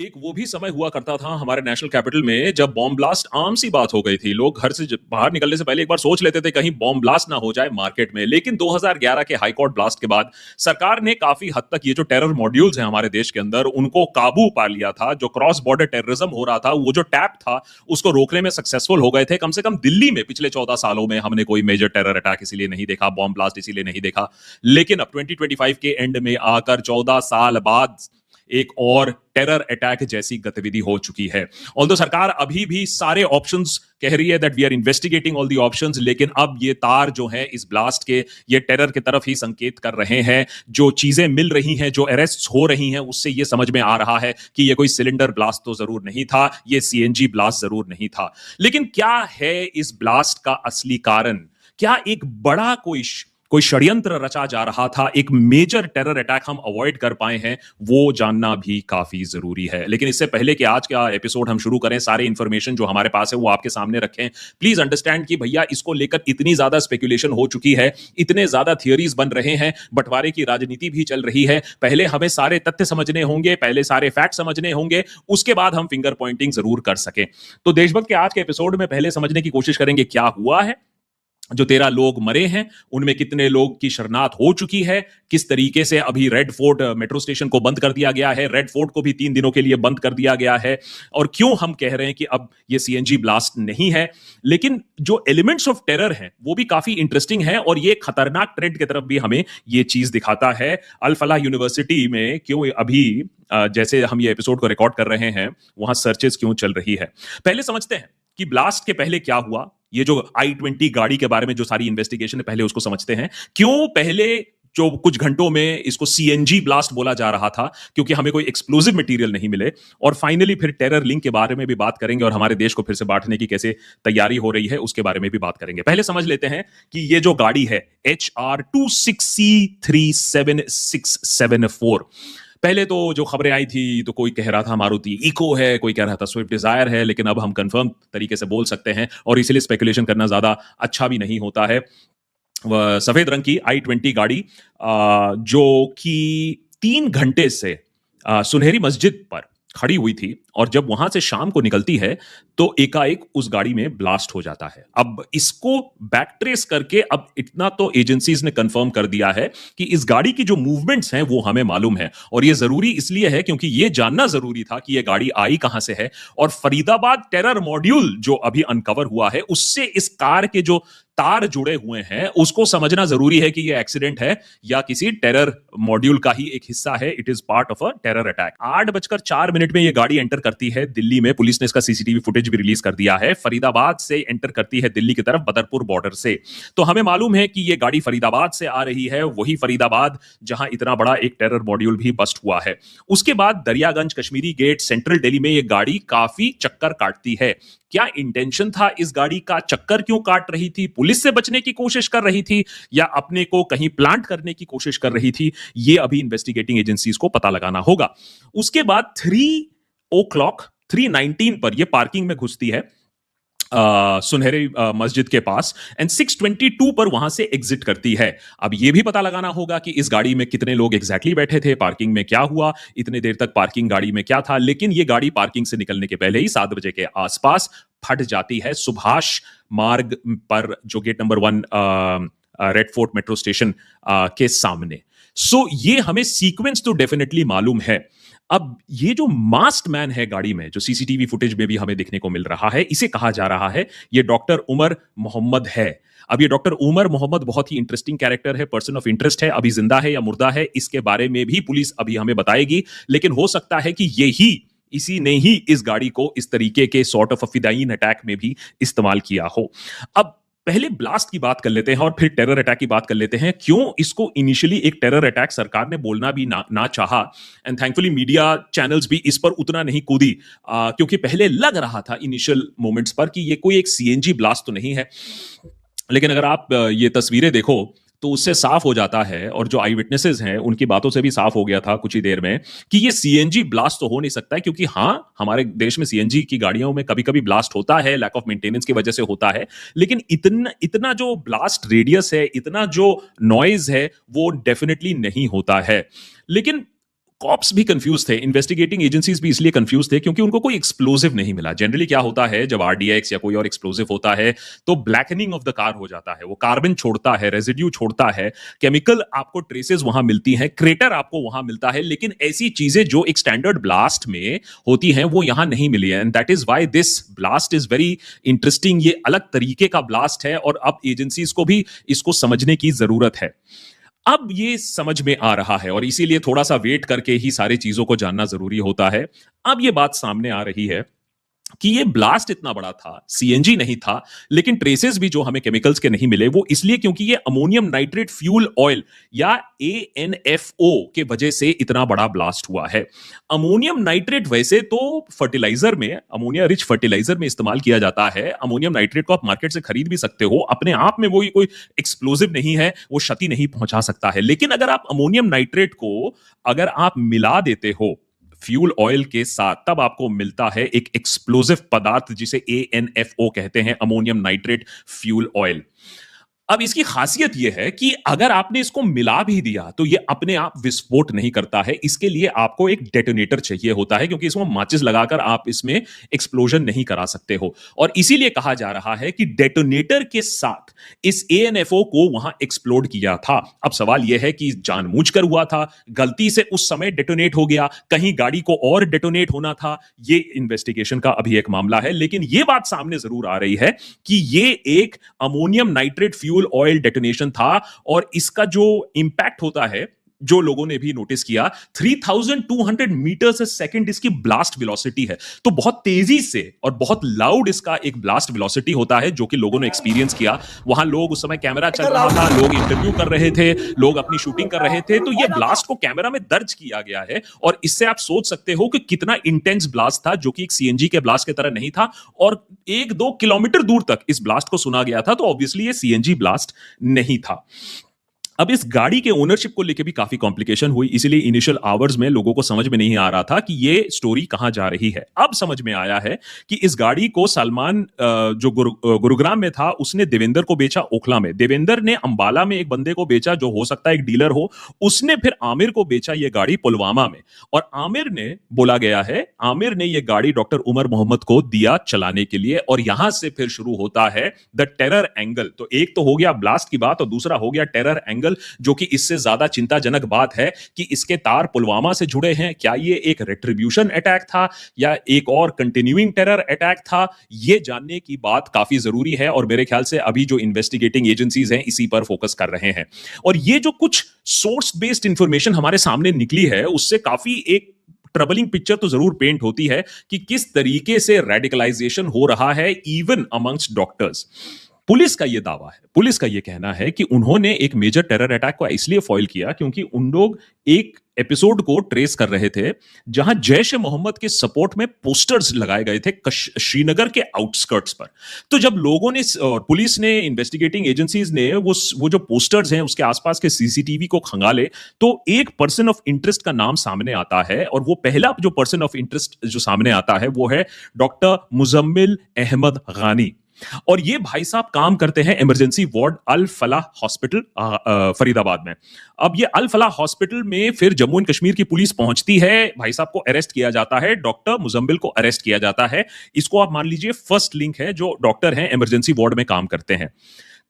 एक वो भी समय हुआ करता था हमारे नेशनल कैपिटल में जब बॉम्ब ब्लास्ट आम सी बात हो गई थी। लोग घर से बाहर निकलने से पहले एक बार सोच लेते थे कहीं बॉम्ब ब्लास्ट ना हो जाए मार्केट में। लेकिन 2011 के हाई कोर्ट ब्लास्ट के बाद सरकार ने काफी हद तक ये जो टेरर मॉड्यूल्स हैं हमारे देश के अंदर उनको काबू पा लिया था। जो क्रॉस बॉर्डर टेररिज्म हो रहा था, वो जो टैप था, उसको रोकने में सक्सेसफुल हो गए थे। कम से कम दिल्ली में पिछले 14 सालों में हमने कोई मेजर टेरर अटैक इसीलिए नहीं देखा, बॉम्ब ब्लास्ट इसीलिए नहीं देखा। लेकिन अब 2025 के एंड में आकर 14 साल बाद एक और टेरर अटैक जैसी गतिविधि हो चुकी है। ऑल्दो सरकार अभी भी सारे ऑप्शंस कह रही है that we are investigating all the options, लेकिन अब ये तार जो है इस ब्लास्ट के, ये टेरर की तरफ ही संकेत कर रहे हैं। जो चीजें मिल रही हैं, जो अरेस्ट हो रही हैं, उससे ये समझ में आ रहा है कि ये कोई सिलेंडर ब्लास्ट तो जरूर नहीं था, ये सीएनजी ब्लास्ट जरूर नहीं था। लेकिन क्या है इस ब्लास्ट का असली कारण? क्या एक बड़ा कोई षड्यंत्र रचा जा रहा था, एक मेजर टेरर अटैक हम अवॉइड कर पाए हैं? वो जानना भी काफी जरूरी है। लेकिन इससे पहले कि आज का एपिसोड हम शुरू करें, सारे इंफॉर्मेशन जो हमारे पास है वो आपके सामने रखें। प्लीज अंडरस्टैंड कि भैया इसको लेकर इतनी ज्यादा स्पेकुलेशन हो चुकी है, इतने ज्यादा थियरीज बन रहे हैं, बंटवारे की राजनीति भी चल रही है। पहले हमें सारे तथ्य समझने होंगे, पहले सारे फैक्ट समझने होंगे, उसके बाद हम फिंगर पॉइंटिंग जरूर कर सकें। तो देशभक्त के आज के एपिसोड में पहले समझने की कोशिश करेंगे क्या हुआ है, जो 13 लोग मरे हैं उनमें कितने लोग की शरणात हो चुकी है, किस तरीके से अभी रेड फोर्ट मेट्रो स्टेशन को बंद कर दिया गया है, रेड फोर्ट को भी 3 दिनों के लिए बंद कर दिया गया है, और क्यों हम कह रहे हैं कि अब ये सीएनजी ब्लास्ट नहीं है। लेकिन जो एलिमेंट्स ऑफ टेरर हैं वो भी काफी इंटरेस्टिंग है, और ये खतरनाक ट्रेंड की तरफ भी हमें ये चीज दिखाता है। अल फलाह यूनिवर्सिटी में क्यों अभी जैसे हम ये एपिसोड को रिकॉर्ड कर रहे हैं, वहां सर्चेस क्यों चल रही है। पहले समझते हैं कि ब्लास्ट के पहले क्या हुआ। ये जो i20 गाड़ी के बारे में जो सारी इन्वेस्टिगेशन है, पहले उसको समझते हैं। क्यों पहले जो कुछ घंटों में इसको सीएनजी ब्लास्ट बोला जा रहा था, क्योंकि हमें कोई एक्सप्लोजिव मटेरियल नहीं मिले। और फाइनली फिर टेरर लिंक के बारे में भी बात करेंगे, और हमारे देश को फिर से बांटने की कैसे तैयारी हो रही है उसके बारे में भी बात करेंगे। पहले समझ लेते हैं कि ये जो गाड़ी है HR26C37674, पहले तो जो खबरें आई थी तो कोई कह रहा था मारुति इको है, कोई कह रहा था स्विफ्ट डिजायर है, लेकिन अब हम कंफर्म तरीके से बोल सकते हैं, और इसलिए स्पेकुलेशन करना ज्यादा अच्छा भी नहीं होता है। सफेद रंग की i20 गाड़ी जो कि 3 घंटे से सुनहरी मस्जिद पर खड़ी हुई थी, और जब वहां से शाम को निकलती है तो एकाएक उस गाड़ी में ब्लास्ट हो जाता है। अब इसको बैक ट्रेस करके अब इतना तो एजेंसीज ने कंफर्म कर दिया है कि इस गाड़ी की जो मूवमेंट्स हैं वो हमें मालूम है, और ये जरूरी इसलिए है क्योंकि ये जानना जरूरी था कि ये गाड़ी आई कहां से है। और फरीदाबाद टेरर मॉड्यूल जो अभी अनकवर हुआ है, उससे इस कार के जो तार जुड़े हुए हैं उसको समझना जरूरी है कि ये एक्सीडेंट है या किसी टेरर मॉड्यूल का ही एक हिस्सा है। It is part of a terror attack. 8:04 में ये गाड़ी एंटर करती है दिल्ली में। पुलिस ने इसका सीसीटीवी फुटेज भी रिलीज कर दिया है। फरीदाबाद से एंटर करती है दिल्ली की तरफ, बदरपुर बॉर्डर से। तो हमें मालूम है कि ये गाड़ी फरीदाबाद से आ रही है, वही फरीदाबाद जहां इतना बड़ा एक टेरर मॉड्यूल भी बस्ट हुआ है। उसके बाद दरियागंज, कश्मीरी गेट, सेंट्रल दिल्ली में ये गाड़ी काफी चक्कर काटती है। क्या इंटेंशन था इस गाड़ी का? चक्कर क्यों काट रही थी? पुलिस से बचने की कोशिश कर रही थी या अपने को कहीं प्लांट करने की कोशिश कर रही थी? ये अभी इन्वेस्टिगेटिंग एजेंसीज को पता लगाना होगा। उसके बाद 3:19 पर यह पार्किंग में घुसती है सुनहरे मस्जिद के पास, एंड 6:22 पर वहां से एग्जिट करती है। अब यह भी पता लगाना होगा कि इस गाड़ी में कितने लोग एग्जैक्टली बैठे थे, पार्किंग में क्या हुआ, इतने देर तक पार्किंग गाड़ी में क्या था। लेकिन यह गाड़ी पार्किंग से निकलने के पहले ही 7 बजे के आसपास फट जाती है सुभाष मार्ग पर, जो gate number 1 Red Fort metro station के सामने। सो ये हमें सीक्वेंस तो डेफिनेटली मालूम है। अब ये जो मास्क मैन है गाड़ी में, जो सीसीटीवी फुटेज में भी हमें देखने को मिल रहा है, इसे कहा जा रहा है ये डॉक्टर उमर मोहम्मद है। अब ये डॉक्टर उमर मोहम्मद बहुत ही इंटरेस्टिंग कैरेक्टर है, पर्सन ऑफ इंटरेस्ट है। अभी जिंदा है या मुर्दा है, इसके बारे में भी पुलिस अभी हमें बताएगी, लेकिन हो सकता है कि इसी ने ही इस गाड़ी को इस तरीके के सॉर्ट ऑफ फिदायीन अटैक में भी इस्तेमाल किया हो। अब पहले ब्लास्ट की बात कर लेते हैं और फिर टेरर अटैक की बात कर लेते हैं। क्यों इसको इनिशियली एक टेरर अटैक सरकार ने बोलना भी ना चाहा, एंड थैंकफुली मीडिया चैनल्स भी इस पर उतना नहीं कूदी, क्योंकि पहले लग रहा था इनिशियल मोमेंट्स पर कि ये कोई एक सीएनजी ब्लास्ट तो नहीं है। लेकिन अगर आप ये तस्वीरें देखो तो उससे साफ हो जाता है, और जो आई विटनेसेस हैं उनकी बातों से भी साफ हो गया था कुछ ही देर में, कि ये सीएनजी ब्लास्ट तो हो नहीं सकता है। क्योंकि हाँ, हमारे देश में सीएनजी की गाड़ियों में कभी कभी ब्लास्ट होता है, लैक ऑफ मेंटेनेंस की वजह से होता है, लेकिन इतना जो ब्लास्ट रेडियस है, इतना जो नॉइज है, वो डेफिनेटली नहीं होता है। लेकिन कॉप्स भी कंफ्यूज थे, इन्वेस्टिगेटिंग एजेंसीज भी इसलिए कंफ्यूज थे क्योंकि उनको कोई एक्सप्लोसिव नहीं मिला। जनरली क्या होता है जब आरडीएक्स या कोई और एक्सप्लोसिव होता है तो ब्लैकनिंग ऑफ द कार हो जाता है, वो कार्बन छोड़ता है, रेजिड्यू छोड़ता है, केमिकल आपको ट्रेसेस वहां मिलती हैं, क्रेटर आपको वहां मिलता है, लेकिन ऐसी चीजें जो एक स्टैंडर्ड ब्लास्ट में होती हैं वो यहां नहीं मिली है। And that is why this blast is very interesting. ये अलग तरीके का ब्लास्ट है और अब एजेंसीज को भी इसको समझने की जरूरत है। अब ये समझ में आ रहा है और इसीलिए थोड़ा सा वेट करके ही सारी चीजों को जानना जरूरी होता है। अब ये बात सामने आ रही है कि ये ब्लास्ट इतना बड़ा था, सीएनजी नहीं था, लेकिन ट्रेसेस भी जो हमें केमिकल्स के नहीं मिले वो इसलिए क्योंकि ये अमोनियम नाइट्रेट फ्यूल ऑयल या एएनएफओ के वजह से इतना बड़ा ब्लास्ट हुआ है। अमोनियम नाइट्रेट वैसे तो फर्टिलाइजर में, अमोनिया रिच फर्टिलाइजर में इस्तेमाल किया जाता है। अमोनियम नाइट्रेट को आप मार्केट से खरीद भी सकते हो, अपने आप में वो कोई एक्सप्लोजिव नहीं है, वो क्षति नहीं पहुंचा सकता है। लेकिन अगर आप अमोनियम नाइट्रेट को अगर आप मिला देते हो फ्यूल ऑयल के साथ, तब आपको मिलता है एक एक्सप्लोसिव पदार्थ जिसे एएनएफओ कहते हैं, अमोनियम नाइट्रेट फ्यूल ऑयल। अब इसकी खासियत यह है कि अगर आपने इसको मिला भी दिया तो यह अपने आप विस्फोट नहीं करता है, इसके लिए आपको एक डेटोनेटर चाहिए होता है क्योंकि इसमें माचिस लगाकर आप इसमें एक्सप्लोजन नहीं करा सकते हो। और इसीलिए कहा जा रहा है कि डेटोनेटर के साथ इस एएनएफओ को वहां एक्सप्लोड किया था। अब सवाल यह है कि जानबूझकर हुआ था, गलती से उस समय डेटोनेट हो गया, कहीं गाड़ी को और डेटोनेट होना था, ये इन्वेस्टिगेशन का अभी एक मामला है। लेकिन यह बात सामने जरूर आ रही है कि यह एक ammonium nitrate fuel oil detonation था और इसका जो इंपैक्ट होता है, जो लोगों ने भी नोटिस किया, 3200 मीटर से सेकंड इसकी ब्लास्ट वेलोसिटी है। तो बहुत तेजी से और बहुत लाउड इसका एक ब्लास्ट वेलोसिटी होता है जो कि लोगों ने एक्सपीरियंस किया। वहां लोग उस समय कैमरा चल रहा था, लोग इंटरव्यू कर रहे थे, लोग अपनी शूटिंग कर रहे थे, तो ये ब्लास्ट को कैमरा में दर्ज किया गया है। और इससे आप सोच सकते हो कि कितना इंटेंस ब्लास्ट था, जो कि एक सीएनजी के ब्लास्ट की तरह नहीं था और 1-2 किलोमीटर दूर तक इस ब्लास्ट को सुना गया था। तो ऑब्वियसली ये सीएनजी ब्लास्ट नहीं था। अब इस गाड़ी के ओनरशिप को लेकर भी काफी कॉम्प्लिकेशन हुई, इसीलिए इनिशियल आवर्स में लोगों को समझ में नहीं आ रहा था कि ये स्टोरी कहां जा रही है। अब समझ में आया है कि इस गाड़ी को सलमान जो गुरुग्राम में था उसने देवेंद्र को बेचा ओखला में, देवेंद्र ने अंबाला में एक बंदे को बेचा जो हो सकता है एक डीलर हो, उसने फिर आमिर को बेचा ये गाड़ी पुलवामा में। और आमिर ने, बोला गया है, आमिर ने ये गाड़ी डॉक्टर उमर मोहम्मद को दिया चलाने के लिए। और यहां से फिर शुरू होता है द टेरर एंगल। तो एक तो हो गया ब्लास्ट की बात और दूसरा हो गया टेरर एंगल, जो कि इससे ज्यादा चिंताजनक बात है कि इसके तार पुलवामा से जुड़े हैं। क्या ये एक रेट्रिब्यूशन अटैक था या एक और कंटिन्यूइंग टेरर अटैक था? ये जानने की बात काफी जरूरी है और मेरे ख्याल से अभी जो इन्वेस्टिगेटिंग एजेंसीज हैं इसी पर फोकस कर रहे हैं। और ये जो कुछ सोर्स बेस्ड इंफॉर्मेशन हमारे सामने निकली है उससे काफी एक ट्रबलिंग पिक्चर तो जरूर पेंट होती है कि किस तरीके से रेडिकलाइजेशन हो रहा है इवन अमंग्स्ट डॉक्टर्स। पुलिस का यह दावा है, पुलिस का यह कहना है कि उन्होंने एक मेजर टेरर अटैक को इसलिए फॉइल किया क्योंकि उन लोग एक एपिसोड को ट्रेस कर रहे थे जहां जैश ए मोहम्मद के सपोर्ट में पोस्टर्स लगाए गए थे श्रीनगर के आउटस्कर्ट्स पर। तो जब लोगों ने, पुलिस ने, इन्वेस्टिगेटिंग एजेंसीज ने वो जो पोस्टर्स हैं उसके आसपास के सीसीटीवी को खंगाले तो एक पर्सन ऑफ इंटरेस्ट का नाम सामने आता है। और वो पहला जो पर्सन ऑफ इंटरेस्ट जो सामने आता है वो है डॉक्टर मुजम्मिल अहमद गानी। और ये भाई साहब काम करते हैं इमरजेंसी वार्ड अल फलाह हॉस्पिटल फरीदाबाद में। अब ये अल फलाह हॉस्पिटल में फिर जम्मू एंड कश्मीर की पुलिस पहुंचती है, भाई साहब को अरेस्ट किया जाता है, डॉक्टर मुजम्मिल को अरेस्ट किया जाता है। इसको आप मान लीजिए फर्स्ट लिंक है, जो डॉक्टर हैं इमरजेंसी वार्ड में काम करते हैं।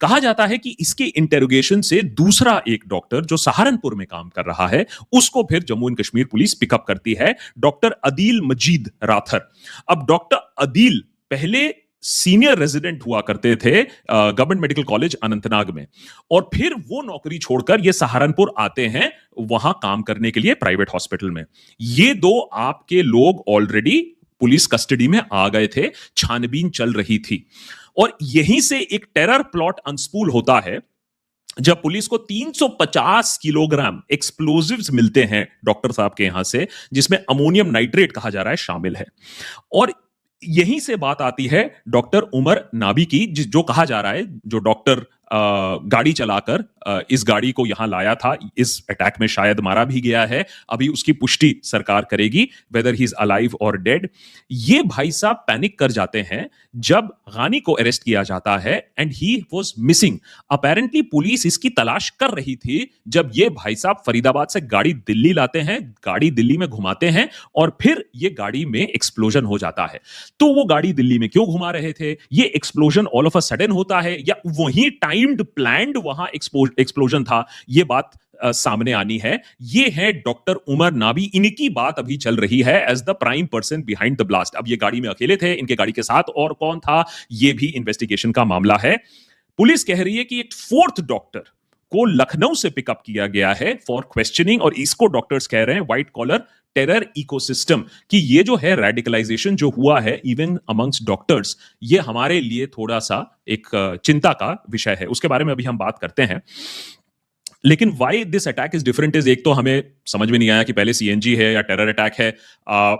कहा जाता है कि इसके इंटेरोगेशन से दूसरा एक डॉक्टर जो सहारनपुर में काम कर रहा है उसको फिर Jammu and Kashmir police pickup करती है, डॉक्टर अदील मजीद राथर। अब डॉक्टर अदील पहले सीनियर रेजिडेंट हुआ करते थे गवर्नमेंट मेडिकल कॉलेज अनंतनाग में और फिर वो नौकरी छोड़कर ये सहारनपुर आते हैं वहां काम करने के लिए प्राइवेट हॉस्पिटल में। ये दो आपके लोग ऑलरेडी पुलिस कस्टडी में आ गए थे, छानबीन चल रही थी और यहीं से एक टेरर प्लॉट अनस्पूल होता है जब पुलिस को 350 किलोग्राम एक्सप्लोजिव्स मिलते हैं डॉक्टर साहब के यहां से, जिसमें अमोनियम नाइट्रेट कहा जा रहा है शामिल है। और यहीं से बात आती है डॉक्टर उमर नाबी की, जो कहा जा रहा है जो डॉक्टर गाड़ी चलाकर इस गाड़ी को यहां लाया था, इस अटैक में शायद मारा भी गया है। अभी उसकी पुष्टि सरकार करेगी वेदर ही इज अलाइव और डेड। ये भाई साहब पैनिक कर जाते हैं जब गानी को अरेस्ट किया जाता है and he was missing. Apparently police इसकी तलाश कर रही थी जब ये भाई साहब फरीदाबाद से गाड़ी दिल्ली लाते हैं, गाड़ी दिल्ली में घुमाते हैं और फिर ये गाड़ी में एक्सप्लोजन हो जाता है। तो वो गाड़ी दिल्ली में क्यों घुमा रहे थे? ये explosion all of a sudden होता है या वही टाइम्ड प्लान्ड वहां एक्सप्लोजन था? ये बात सामने आनी है। ये है डॉक्टर उमर नाबी, इनकी बात अभी चल रही है as the prime person behind the blast. अब ये गाड़ी में अकेले थे, इनके गाड़ी के साथ और कौन था, ये भी इन्वेस्टिगेशन का मामला है। पुलिस कह रही है कि एक फोर्थ डॉक्टर को लखनऊ से पिकअप किया गया है फॉर क्वेश्चनिंग, और इसको डॉक्टर्स कह रहे हैं व्हाइट कॉलर टेरर इकोसिस्टम, कि ये जो है रेडिकलाइजेशन जो हुआ है इवन अमंग्स डॉक्टर्स, ये हमारे लिए थोड़ा सा एक चिंता का विषय है। उसके बारे में अभी हम बात करते हैं। लेकिन why this attack is different is, एक तो हमें समझ में नहीं आया कि पहले सीएनजी है या टेरर अटैक है,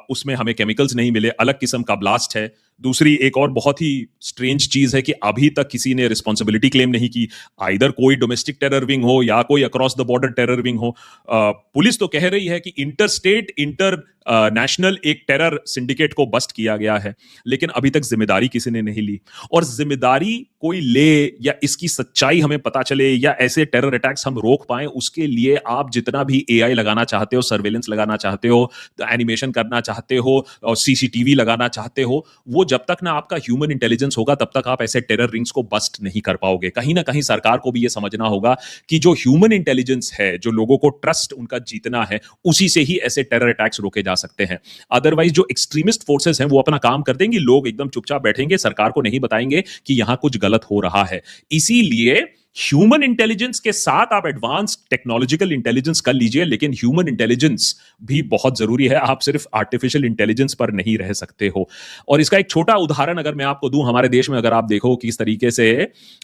उसमें हमें केमिकल्स नहीं मिले, अलग किस्म का ब्लास्ट है। दूसरी एक और बहुत ही स्ट्रेंज चीज है कि अभी तक किसी ने रिस्पॉन्सिबिलिटी क्लेम नहीं की, आइदर कोई डोमेस्टिक टेरर विंग हो या कोई across the border terror wing हो। पुलिस तो कह रही है कि इंटर स्टेट इंटर नेशनल एक टेरर सिंडिकेट को बस्ट किया गया है, लेकिन अभी तक जिम्मेदारी किसी ने नहीं ली। और जिम्मेदारी कोई ले या इसकी सच्चाई हमें पता चले या ऐसे टेरर अटैक्स हम रोक पाए, उसके लिए आप जितना भी एआई लगाना चाहते हो, सर्वेलेंस लगाना चाहते हो, एनिमेशन करना चाहते हो और सीसीटीवी लगाना चाहते हो, वो जब तक ना आपका ह्यूमन इंटेलिजेंस होगा तब तक आप ऐसे टेरर रिंग्स को बस्ट नहीं कर पाओगे। कहीं ना कहीं सरकार को भी ये समझना होगा कि जो ह्यूमन इंटेलिजेंस है, जो लोगों को ट्रस्ट उनका जीतना है, उसी से ही ऐसे टेरर अटैक्स रोके जा सकते हैं। अदरवाइज जो एक्सट्रीमिस्ट फोर्सेस हैं वो अपना काम कर देंगे, लोग एकदम चुपचाप बैठेंगे, सरकार को नहीं बताएंगे कि यहां कुछ गलत हो रहा है। इसीलिए ह्यूमन इंटेलिजेंस के साथ आप एडवांस टेक्नोलॉजिकल इंटेलिजेंस कर लीजिए, लेकिन ह्यूमन इंटेलिजेंस भी बहुत जरूरी है। आप सिर्फ आर्टिफिशियल इंटेलिजेंस पर नहीं रह सकते हो। और इसका एक छोटा उदाहरण अगर मैं आपको दूं, हमारे देश में अगर आप देखो कि इस तरीके से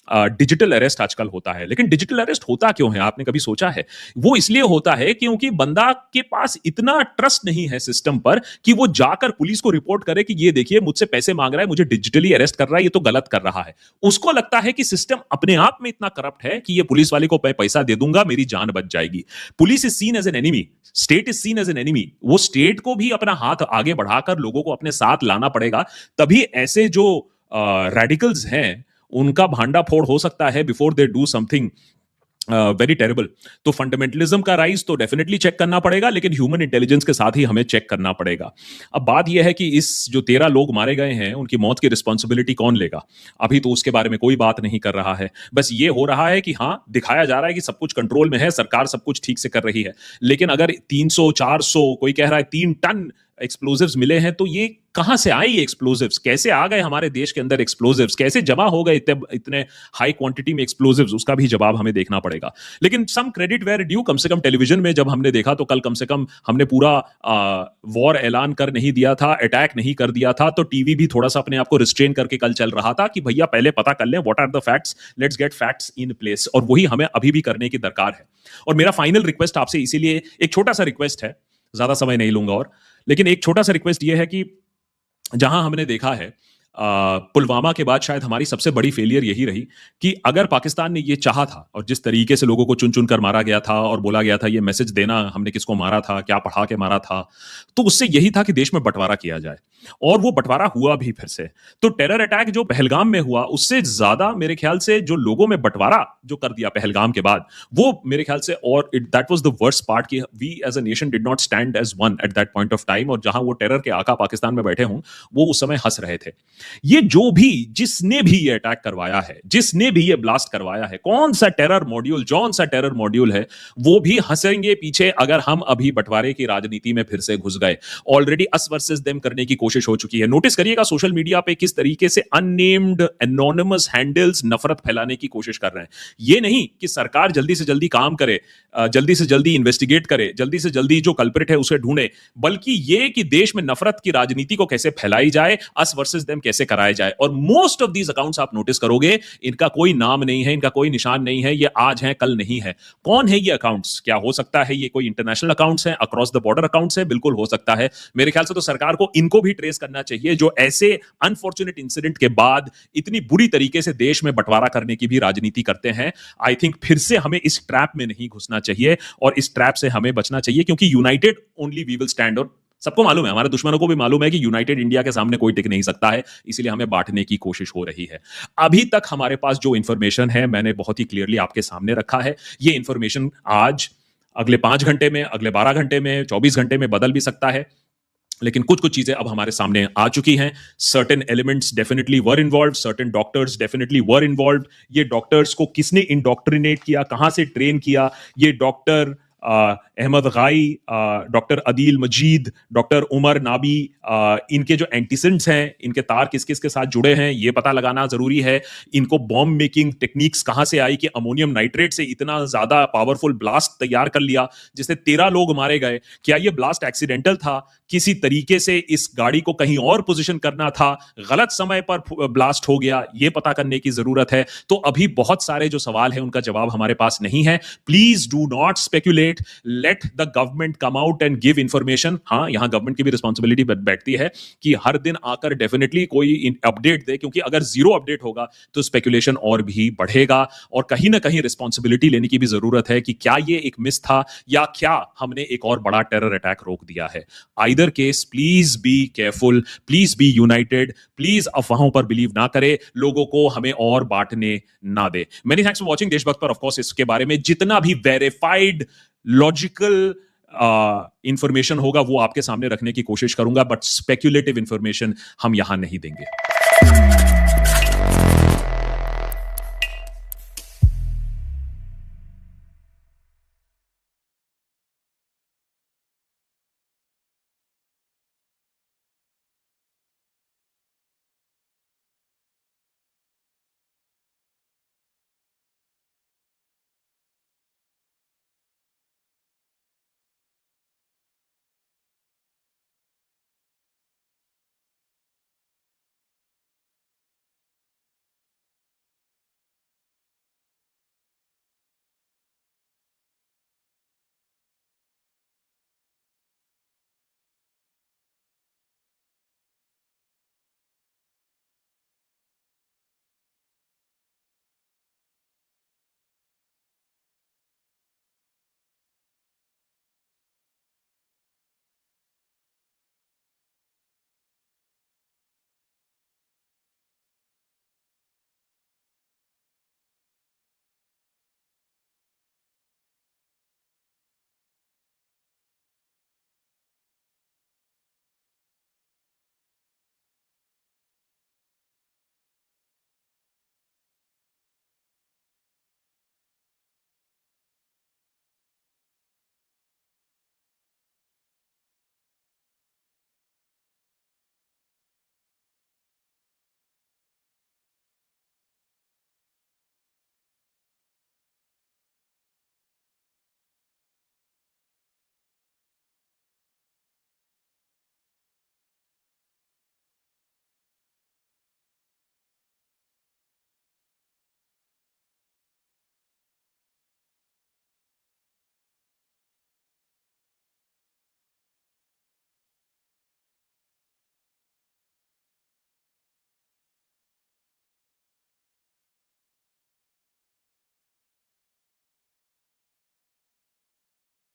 डिजिटल अरेस्ट आजकल होता है, लेकिन डिजिटल अरेस्ट होता क्यों है, आपने कभी सोचा है? वो इसलिए होता है क्योंकि बंदा के पास इतना ट्रस्ट नहीं है सिस्टम पर कि वो जाकर पुलिस को रिपोर्ट करे कि ये देखिए मुझसे पैसे मांग रहा है, मुझे डिजिटली अरेस्ट कर रहा है, ये तो गलत कर रहा है। उसको लगता है कि सिस्टम अपने आप में इतना करप्ट है कि ये पुलिस वाले को पैसा दे दूंगा, मेरी जान बच जाएगी। Police is seen as an enemy, state is seen as an enemy. वो स्टेट को भी अपना हाथ आगे बढ़ाकर लोगों को अपने साथ लाना पड़ेगा, तभी ऐसे जो रेडिकल्स हैं उनका भांडा फोड़ हो सकता है before they do something very terrible. तो फंडामेंटलिज्म का राइज तो डेफिनेटली चेक करना पड़ेगा, लेकिन ह्यूमन इंटेलिजेंस के साथ ही हमें चेक करना पड़ेगा। अब बात यह है कि इस जो 13 लोग मारे गए हैं उनकी मौत की रिस्पॉन्सिबिलिटी कौन लेगा? अभी तो उसके बारे में कोई बात नहीं कर रहा है। बस ये हो रहा है कि हाँ, दिखाया जा रहा है कि सब कुछ कंट्रोल में है, सरकार सब कुछ ठीक से कर रही है। लेकिन अगर 300 400, कोई कह रहा है 3 टन एक्सप्लोजिव्स मिले हैं, तो ये कहां से आए? ये एक्सप्लोजिव्स कैसे आ गए हमारे देश के अंदर? एक्सप्लोजिव्स कैसे जमा हो गए इतने हाई क्वांटिटी में एक्सप्लोजिव्स? उसका भी जवाब हमें देखना पड़ेगा। लेकिन सम क्रेडिट वेयर ड्यू, कम से कम टेलीविजन में जब हमने देखा तो कल कम से कम हमने पूरा वॉर ऐलान कर नहीं दिया था, अटैक नहीं कर दिया था, तो टीवी भी थोड़ा सा अपने आप को रिस्ट्रेन करके कल चल रहा था कि भैया पहले पता कर लें what are the facts, let's get facts in place. और वही हमें अभी भी करने की दरकार है। और मेरा फाइनल रिक्वेस्ट आपसे, इसीलिए एक छोटा सा रिक्वेस्ट है, ज्यादा समय नहीं लूंगा और, लेकिन एक छोटा सा रिक्वेस्ट ये है कि जहां हमने देखा है पुलवामा के बाद शायद हमारी सबसे बड़ी फेलियर यही रही कि अगर पाकिस्तान ने ये चाहा था, और जिस तरीके से लोगों को चुन चुन कर मारा गया था और बोला गया था ये मैसेज देना हमने किसको मारा था, क्या पढ़ा के मारा था, तो उससे यही था कि देश में बंटवारा किया जाए, और वो बंटवारा हुआ भी फिर से। तो टेरर अटैक जो पहलगाम में हुआ, उससे ज्यादा मेरे ख्याल से जो लोगों में बंटवारा जो कर दिया पहलगाम के बाद, वो मेरे ख्याल से, और that was the worst part कि we as a nation did not stand as one at that point of time. और जहां वो टेरर के आका पाकिस्तान में बैठे हों, वो उस समय हंस रहे थे। ये जो भी, जिसने भी ये अटैक करवाया है, जिसने भी ये ब्लास्ट करवाया है, कौन सा टेरर मॉड्यूल, जौन सा टेरर मॉड्यूल है, वो भी हंसेंगे पीछे अगर हम अभी बंटवारे की राजनीति में फिर से घुस गए। ऑलरेडी अस वर्सेस देम करने की कोशिश हो चुकी है। नोटिस करिएगा सोशल मीडिया पे किस तरीके से अननेम्ड एनोनिमस हैंडल्स नफरत फैलाने की कोशिश कर रहे हैं। ये नहीं कि सरकार जल्दी से जल्दी काम करे, जल्दी से जल्दी इन्वेस्टिगेट करे, जल्दी से जल्दी जो कल्प्रिट है उसे ढूंढे, बल्कि ये कि देश में नफरत की राजनीति को कैसे फैलाई जाए, अस वर्सेस देम कैसे कराया जाए। और मोस्ट ऑफ दीज अकाउंट्स आप नोटिस करोगे, इनका कोई नाम नहीं है, इनका कोई निशान नहीं है, ये आज है कल नहीं है। कौन है ये अकाउंट्स? क्या हो सकता है ये कोई इंटरनेशनल अकाउंट्स हैं, अक्रॉस द बॉर्डर अकाउंट्स हैं? बिल्कुल हो सकता है। मेरे ख्याल से तो सरकार को इनको भी ट्रेस करना चाहिए, जो ऐसे अनफॉर्चुनेट इंसिडेंट के बाद इतनी बुरी तरीके से देश में बंटवारा करने की भी राजनीति करते हैं। आई थिंक फिर से हमें इस ट्रैप में नहीं घुसना चाहिए और इस ट्रैप से हमें बचना चाहिए, क्योंकि united only we will stand. और सबको मालूम है, हमारे दुश्मनों को भी मालूम है कि यूनाइटेड इंडिया के सामने कोई टिक नहीं सकता है, इसीलिए हमें बांटने की कोशिश हो रही है। अभी तक हमारे पास जो इंफॉर्मेशन है मैंने बहुत ही क्लियरली आपके सामने रखा है। ये इंफॉर्मेशन आज, अगले 5 घंटे में, अगले 12 घंटे में, 24 घंटे में बदल भी सकता है, लेकिन कुछ कुछ चीजें अब हमारे सामने आ चुकी हैं। सर्टेन एलिमेंट्स डेफिनेटली वर इन्वॉल्व्ड, सर्टेन डॉक्टर्स डेफिनेटली वर इन्वॉल्व्ड। ये डॉक्टर्स को किसने इंडोक्ट्रिनेट किया, कहां से ट्रेन किया? ये डॉक्टर अहमद गाई, डॉक्टर अदील मजीद, डॉक्टर उमर नाबी, इनके जो एंटीसेंट्स हैं, इनके तार किस किस के साथ जुड़े हैं, ये पता लगाना जरूरी है। इनको बॉम्ब मेकिंग टेक्निक्स कहां से आई कि अमोनियम नाइट्रेट से इतना ज्यादा पावरफुल ब्लास्ट तैयार कर लिया जिससे 13 लोग मारे गए? क्या ये ब्लास्ट एक्सीडेंटल था? किसी तरीके से इस गाड़ी को कहीं और पोजीशन करना था, गलत समय पर ब्लास्ट हो गया? ये पता करने की जरूरत है। तो अभी बहुत सारे जो सवाल हैं उनका जवाब हमारे पास नहीं है। Please do not speculate, let the government come out and give information. हाँ, यहां गवर्नमेंट की भी रिस्पॉन्सिबिलिटी बैठती है कि हर दिन आकर डेफिनेटली कोई अपडेट दे, क्योंकि अगर जीरो अपडेट होगा तो स्पेक्युलेशन और भी बढ़ेगा। और कहीं ना कहीं रिस्पॉन्सिबिलिटी लेने की भी जरूरत है कि क्या ये एक मिस था या क्या हमने एक और बड़ा टेरर अटैक रोक दिया है। Either case, please be careful, please be united, please अफवाहों पर बिलीव ना करे, लोगों को हमें और बांटने ना दे। Many thanks for watching. देशभक्त पर ऑफकोर्स इसके बारे में जितना भी वेरीफाइड लॉजिकल इंफॉर्मेशन होगा वो आपके सामने रखने की कोशिश करूंगा, बट स्पेक्युलेटिव इंफॉर्मेशन हम यहां नहीं देंगे।